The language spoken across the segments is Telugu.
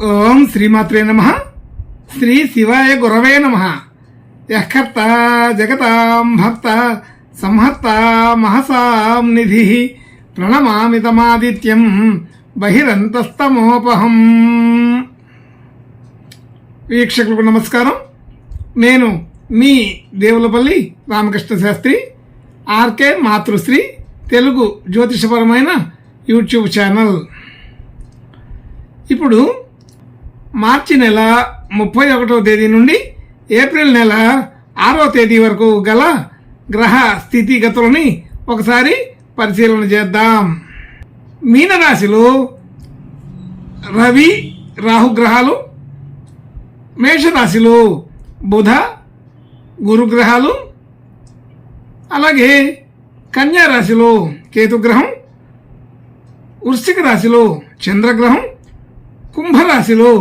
ఓం శ్రీమాత్రే నమః. శ్రీ శివాయ గురవే నమః. యఃకర్త జగతాం భర్త సంహర్త మహసాం నిధి ప్రణమామితమాదిత్యం బహిరంతస్తమోపహం. వీక్షకులకు నమస్కారం. నేను మీ దేవులపల్లి రామకృష్ణ శాస్త్రి. ఆర్కే మాతృశ్రీ తెలుగు జ్యోతిషపరమైన యూట్యూబ్ ఛానల్. ఇప్పుడు మార్చి నెల 31వ తేదీ నుండి ఏప్రిల్ నెల 6వ తేదీ వరకు గల గ్రహ స్థితిగతులని ఒకసారి పరిశీలన చేద్దాం. మీనరాశిలో రవి రాహుగ్రహాలు, మేషరాశిలో బుధ గురుగ్రహాలు, అలాగే కన్యా రాశిలో కేతుగ్రహం, వృశ్చిక రాశిలో చంద్రగ్రహం, కుంభరాశిలో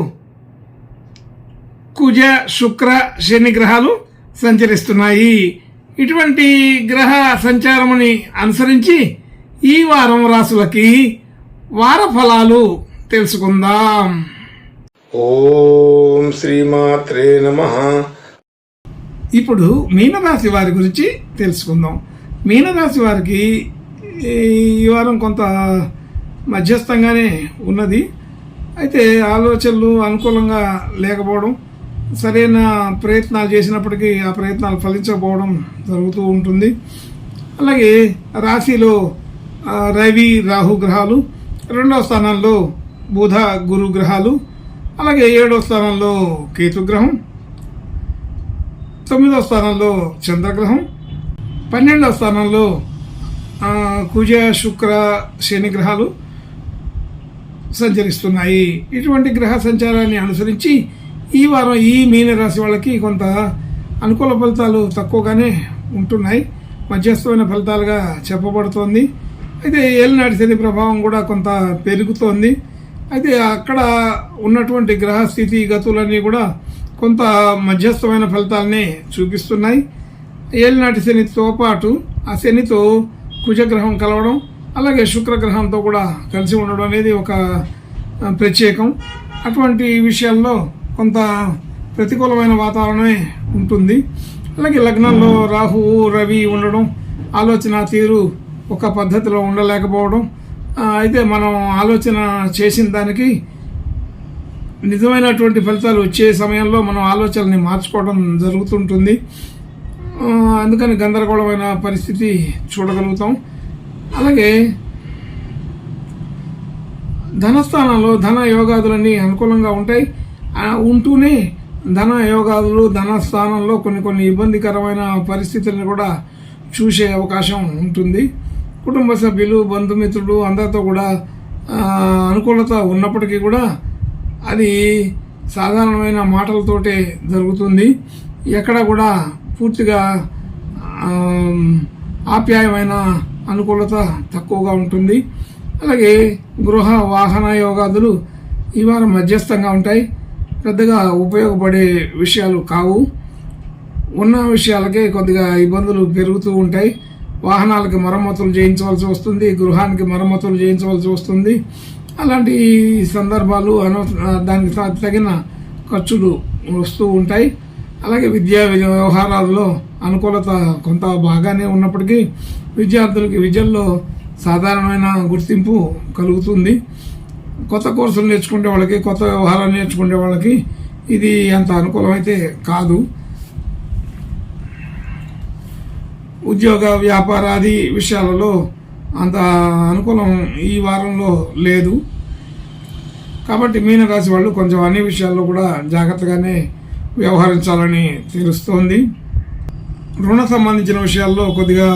కుజ శుక్ర శని గ్రహాలు సంచరిస్తున్నాయి. ఇటువంటి గ్రహ సంచారముని అనుసరించి ఈ వారం రాశులకి వార ఫలాలు తెలుసుకుందాం. ఓం శ్రీమాత్రే నమః. ఇప్పుడు మీనరాశి వారి గురించి తెలుసుకుందాం. మీనరాశి వారికి ఈ వారం కొంత మధ్యస్థంగానే ఉన్నది. అయితే ఆలోచనలు అనుకూలంగా లేకపోవడం, సరైన ప్రయత్నాలు చేసినప్పటికీ ఆ ప్రయత్నాలు ఫలించకపోవడం జరుగుతూ ఉంటుంది. అలాగే రాశిలో రవి రాహు గ్రహాలు, 2వ స్థానంలో బుధ గురు గ్రహాలు, అలాగే 7వ స్థానంలో కేతుగ్రహం, 9వ స్థానంలో చంద్రగ్రహం, 12వ స్థానంలో కుజ శుక్ర శని గ్రహాలు సంచరిస్తున్నాయి. ఇటువంటి గ్రహ సంచారాన్ని అనుసరించి ఈ వారం ఈ మీనరాశి వాళ్ళకి కొంత అనుకూల ఫలితాలు తక్కువగానే ఉంటున్నాయి. మధ్యస్థమైన ఫలితాలుగా చెప్పబడుతోంది. అయితే ఏలినాటి శని ప్రభావం కూడా కొంత పెరుగుతోంది. అయితే అక్కడ ఉన్నటువంటి గ్రహ స్థితి గతులన్నీ కూడా కొంత మధ్యస్థమైన ఫలితాలనే చూపిస్తున్నాయి. ఏలినాటి శనితో పాటు ఆ శనితో కుజగ్రహం కలవడం, అలాగే శుక్రగ్రహంతో కూడా కలిసి ఉండడం అనేది ఒక ప్రత్యేకం. అటువంటి విషయాల్లో కొంత ప్రతికూలమైన వాతావరణమే ఉంటుంది. అలాగే లగ్నంలో రాహువు రవి ఉండడం, ఆలోచన తీరు ఒక పద్ధతిలో ఉండలేకపోవడం, అయితే మనం ఆలోచన చేసిన దానికి నిజమైనటువంటి ఫలితాలు వచ్చే సమయంలో మనం ఆలోచనని మార్చుకోవడం జరుగుతుంటుంది. అందుకని గందరగోళమైన పరిస్థితి చూడగలుగుతాం. అలాగే ధనస్థానంలో ధన యోగాదులన్నీ అనుకూలంగా ఉంటాయి. ఉంటూనే ధన యోగాదులు ధనస్థానంలో కొన్ని ఇబ్బందికరమైన పరిస్థితులను కూడా చూసే అవకాశం ఉంటుంది. కుటుంబ సభ్యులు బంధుమిత్రులు అందరితో కూడా అనుకూలత ఉన్నప్పటికీ కూడా అది సాధారణమైన మాటలతోటే జరుగుతుంది. ఎక్కడ కూడా పూర్తిగా ఆప్యాయమైన అనుకూలత తక్కువగా ఉంటుంది. అలాగే గృహ వాహన యోగాదులు ఈ వారం మధ్యస్థంగా ఉంటాయి. పెద్దగా ఉపయోగపడే విషయాలు కావు. ఉన్న విషయాలకే కొద్దిగా ఇబ్బందులు పెరుగుతూ ఉంటాయి. వాహనాలకి మరమ్మతులు చేయించవలసి వస్తుంది, గృహానికి మరమ్మతులు చేయించవలసి వస్తుంది. అలాంటి సందర్భాలు దానికి తగిన ఖర్చులు వస్తూ ఉంటాయి. అలాగే విద్యా వ్యవహారాల్లో అనుకూలత కొంత బాగానే ఉన్నప్పటికీ విద్యార్థులకి విద్యల్లో సాధారణమైన గుర్తింపు కలుగుతుంది. కొత్త కోర్సులు నేర్చుకునే వాళ్ళకి, కొత్త వ్యవహారాలు నేర్చుకునే వాళ్ళకి ఇది అంత అనుకూలమైతే కాదు. ఉద్యోగ వ్యాపారాది విషయాలలో అంత అనుకూలం ఈ వారంలో లేదు. కాబట్టి మీనరాశి వాళ్ళు కొంచెం అన్ని విషయాల్లో కూడా జాగ్రత్తగానే వ్యవహరించాలని తెలుస్తోంది. రుణ సంబంధించిన విషయాల్లో కొద్దిగా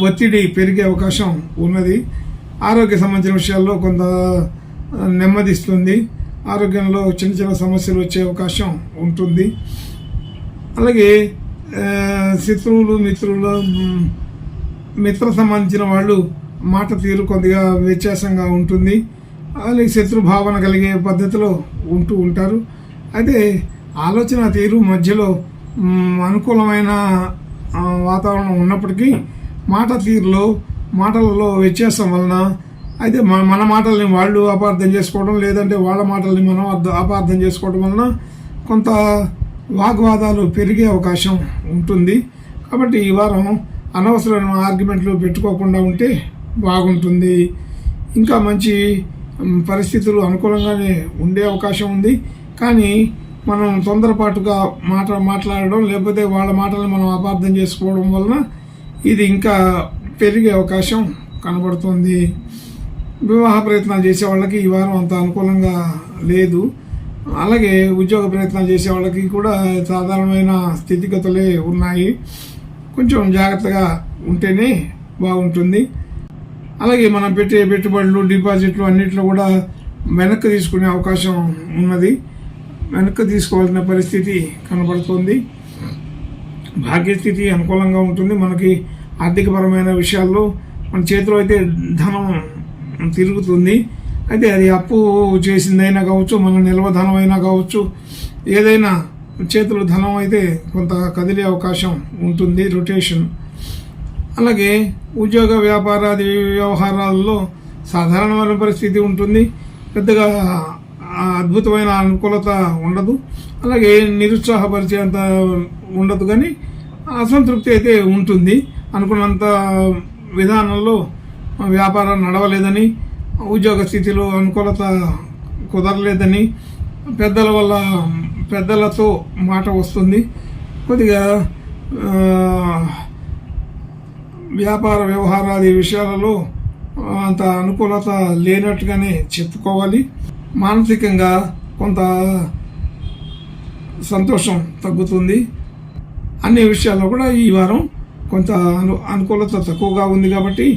ఒత్తిడి పెరిగే అవకాశం ఉన్నది. ఆరోగ్య సంబంధించిన విషయాల్లో కొంత నెమ్మదిస్తుంది. ఆరోగ్యంలో చిన్న సమస్యలు వచ్చే అవకాశం ఉంటుంది. అలాగే శత్రువులు మిత్ర సంబంధించిన వాళ్ళు మాట తీరు కొద్దిగా వ్యత్యాసంగా ఉంటుంది. అలాగే శత్రు భావన కలిగే పద్ధతిలో ఉంటారు. అయితే ఆలోచన తీరు మధ్యలో అనుకూలమైన వాతావరణం ఉన్నప్పటికీ మాట తీరులో మాటలలో వ్యత్యాసం వలన అయితే మన మాటల్ని వాళ్ళు అపార్థం చేసుకోవడం, లేదంటే వాళ్ళ మాటల్ని మనం అపార్థం చేసుకోవడం వలన కొంత వాగ్వాదాలు పెరిగే అవకాశం ఉంటుంది. కాబట్టి ఈ వారం అనవసరమైన ఆర్గ్యుమెంట్లు పెట్టుకోకుండా ఉంటే బాగుంటుంది. ఇంకా మంచి పరిస్థితులు అనుకూలంగానే ఉండే అవకాశం ఉంది. కానీ మనం తొందరపాటుగా మాట్లాడడం, లేకపోతే వాళ్ళ మాటల్ని మనం అపార్థం చేసుకోవడం వలన ఇది ఇంకా పెరిగే అవకాశం కనబడుతుంది. వివాహ ప్రయత్నాలు చేసే వాళ్ళకి ఈ వారం అంత అనుకూలంగా లేదు. అలాగే ఉద్యోగ ప్రయత్నాలు చేసే వాళ్ళకి కూడా సాధారణమైన స్థితిగతులే ఉన్నాయి. కొంచెం జాగ్రత్తగా ఉంటేనే బాగుంటుంది. అలాగే మనం పెట్టే పెట్టుబడులు, డిపాజిట్లు అన్నింటిలో కూడా వెనక్కి తీసుకునే అవకాశం ఉన్నది. వెనక్కి తీసుకోవాల్సిన పరిస్థితి కనబడుతుంది. భాగ్యస్థితి అనుకూలంగా ఉంటుంది. మనకి ఆర్థికపరమైన విషయాల్లో మన చేతిలో అయితే ధనం తిరుగుతుంది. అయితే అది అప్పు చేసిందైనా కావచ్చు, మన నిల్వ ధనం అయినా కావచ్చు, ఏదైనా చేతులు ధనం అయితే కొంత కదిలే అవకాశం ఉంటుంది, రొటేషన్. అలాగే ఉద్యోగ వ్యాపారాది వ్యవహారాల్లో సాధారణమైన పరిస్థితి ఉంటుంది. పెద్దగా అద్భుతమైన అనుకూలత ఉండదు. అలాగే నిరుత్సాహపరిచేంత ఉండదు, కానీ అసంతృప్తి అయితే ఉంటుంది. అనుకున్నంత విధానంలో వ్యాపారం నడవలేదని, ఉద్యోగ స్థితిలో అనుకూలత కుదరలేదని, పెద్దలతో మాట వస్తుంది. కొద్దిగా వ్యాపార వ్యవహారాది విషయాలలో అంత అనుకూలత లేనట్టుగానే చెప్పుకోవాలి. మానసికంగా కొంత సంతోషం తగ్గుతుంది. అన్ని విషయాల్లో కూడా ఈ వారం కొంత అనుకూలత తక్కువగా ఉంది కాబట్టి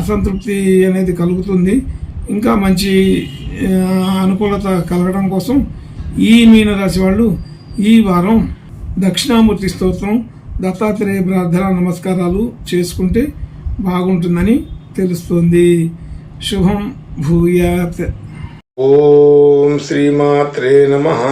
అసంతృప్తి అనేది కలుగుతుంది. ఇంకా మంచి అనుకూలత కలగడం కోసం ఈ మీనరాశి వాళ్ళు ఈ వారం దక్షిణామూర్తి స్తోత్రం, దత్తాత్రేయ ప్రార్థన, నమస్కారాలు చేసుకుంటే బాగుంటుందని తెలుస్తుంది. శుభం భూయాత్. ఓం శ్రీమాత్రే నమః.